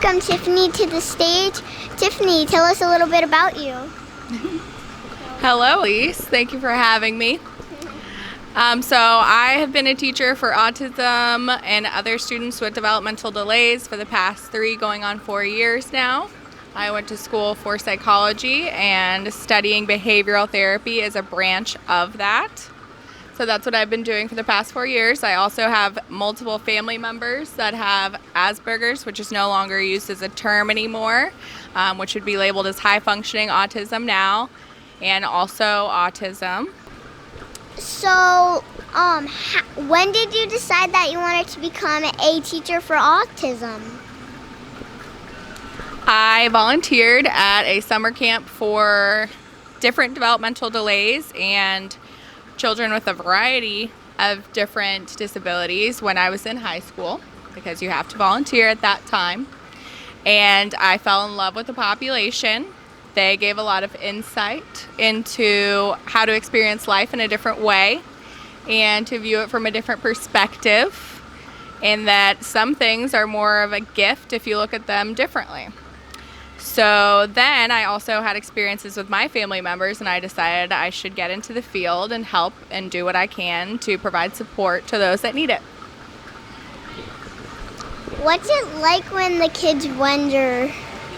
welcome Tiffany to the stage. Tiffany, tell us a little bit about you. Hello, Elise. Thank you for having me. So I have been a teacher for autism and other students with developmental delays for the past 3 going on 4 years now. I went to school for psychology, and studying behavioral therapy is a branch of that. So that's what I've been doing for the past 4 years. I also have multiple family members that have Asperger's, which is no longer used as a term anymore, which would be labeled as high-functioning autism now, and also autism. So, when did you decide that you wanted to become a teacher for autism? I volunteered at a summer camp for different developmental delays and children with a variety of different disabilities when I was in high school, because you have to volunteer at that time. And I fell in love with the population. They gave a lot of insight into how to experience life in a different way and to view it from a different perspective, and that some things are more of a gift if you look at them differently. So then I also had experiences with my family members, and I decided I should get into the field and help and do what I can to provide support to those that need it. What's it like when the kids wander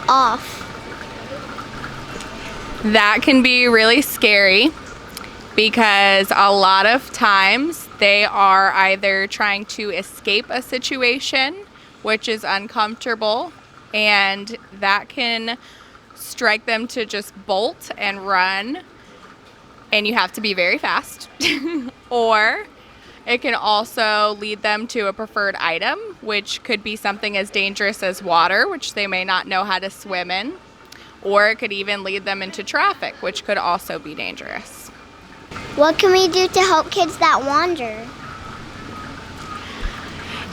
off? That can be really scary, because a lot of times they are either trying to escape a situation, which is uncomfortable, and that can strike them to just bolt and run, and you have to be very fast. Or it can also lead them to a preferred item, which could be something as dangerous as water, which they may not know how to swim in. Or it could even lead them into traffic, which could also be dangerous. What can we do to help kids that wander?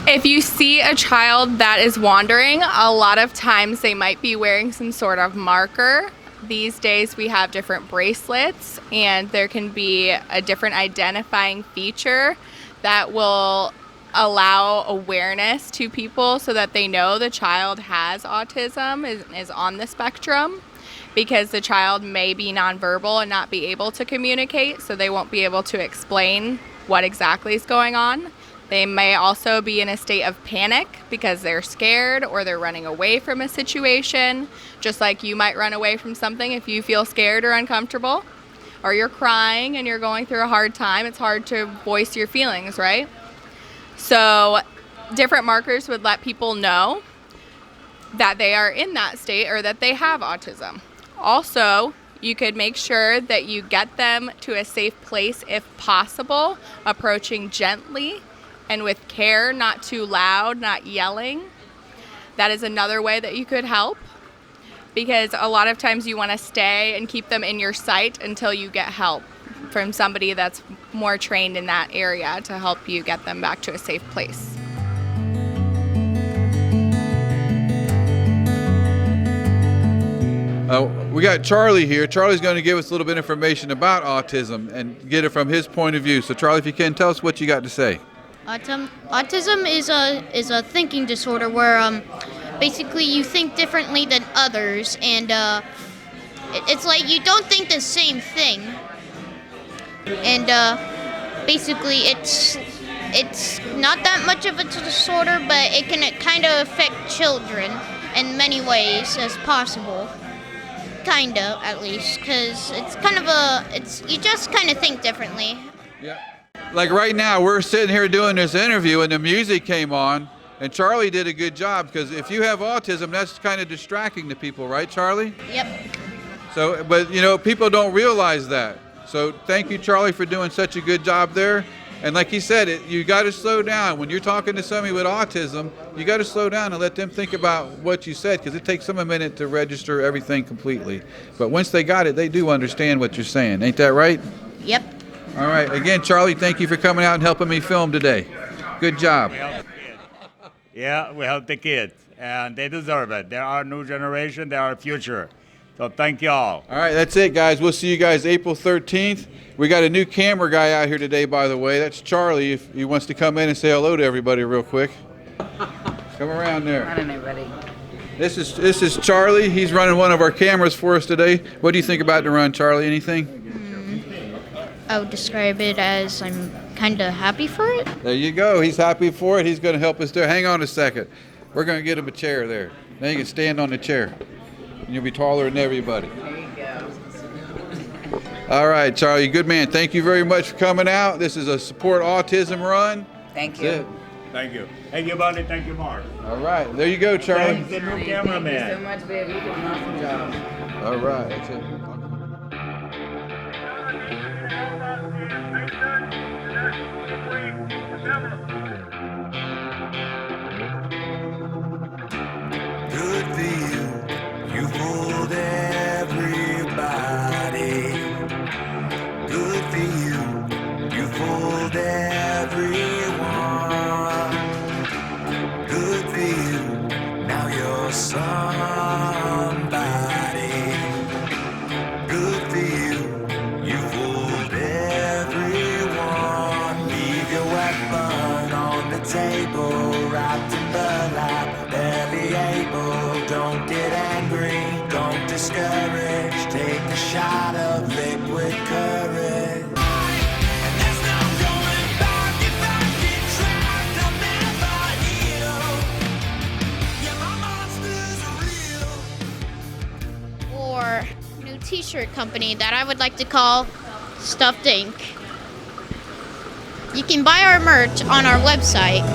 If you see a child that is wandering, a lot of times they might be wearing some sort of marker. These days we have different bracelets, and there can be a different identifying feature that will allow awareness to people so that they know the child has autism, is on the spectrum, because the child may be nonverbal and not be able to communicate, so they won't be able to explain what exactly is going on. They may also be in a state of panic because they're scared or they're running away from a situation, just like you might run away from something if you feel scared or uncomfortable, or you're crying and you're going through a hard time. It's hard to voice your feelings, right? So different markers would let people know that they are in that state or that they have autism. Also, you could make sure that you get them to a safe place if possible, approaching gently and with care, not too loud, not yelling. That is another way that you could help, because a lot of times you want to stay and keep them in your sight until you get help from somebody that's more trained in that area to help you get them back to a safe place. We got Charlie here. Charlie's going to give us a little bit of information about autism and get it from his point of view. So Charlie, if you can, tell us what you got to say. Autism is a thinking disorder where basically you think differently than others, and it's like you don't think the same thing. And basically it's not that much of a disorder, but it can kind of affect children in many ways as possible. Kind of, at least, because it's kind of you just kind of think differently. Yeah. Like right now, we're sitting here doing this interview and the music came on, and Charlie did a good job, because if you have autism, that's kind of distracting to people, right, Charlie? Yep. So, but you know, people don't realize that. So thank you, Charlie, for doing such a good job there. And like he said, you got to slow down. When you're talking to somebody with autism, you got to slow down and let them think about what you said, because it takes them a minute to register everything completely. But once they got it, they do understand what you're saying. Ain't that right? Yep. All right. Again, Charlie, thank you for coming out and helping me film today. Good job. Yeah, we help the kids, and they deserve it. They're our new generation. They're our future. So thank you all. All right, that's it, guys. We'll see you guys April 13th. We got a new camera guy out here today, by the way. That's Charlie, if he wants to come in and say hello to everybody real quick. Come around there. Morning, everybody. This is Charlie. He's running one of our cameras for us today. What do you think about the run, Charlie? Anything? I would describe it as I'm kind of happy for it. There you go. He's happy for it. He's going to help us there. Hang on a second. We're going to get him a chair there. Now you can stand on the chair. And you'll be taller than everybody. There you go. All right, Charlie, good man. Thank you very much for coming out. This is a support autism run. Thank you. Thank you. Thank you, buddy. Thank you, Mark. All right. There you go, Charlie. Thanks, the new cameraman. Thank you so much, babe. You did an awesome job. All right. That's it. Good for you, you fooled everybody. Good for you, you fooled everyone. Good for you, now you're somebody. Good for you, you fooled everyone. Leave your weapon on the table, wrapped in burlap, barely able. Don't get angry, don't discourage. Take a shot of liquid courage. And there's no going back. If I get trapped, I'll never heal. Yeah, my monsters are real. Or new t-shirt company that I would like to call Stuffed Ink. You can buy our merch on our website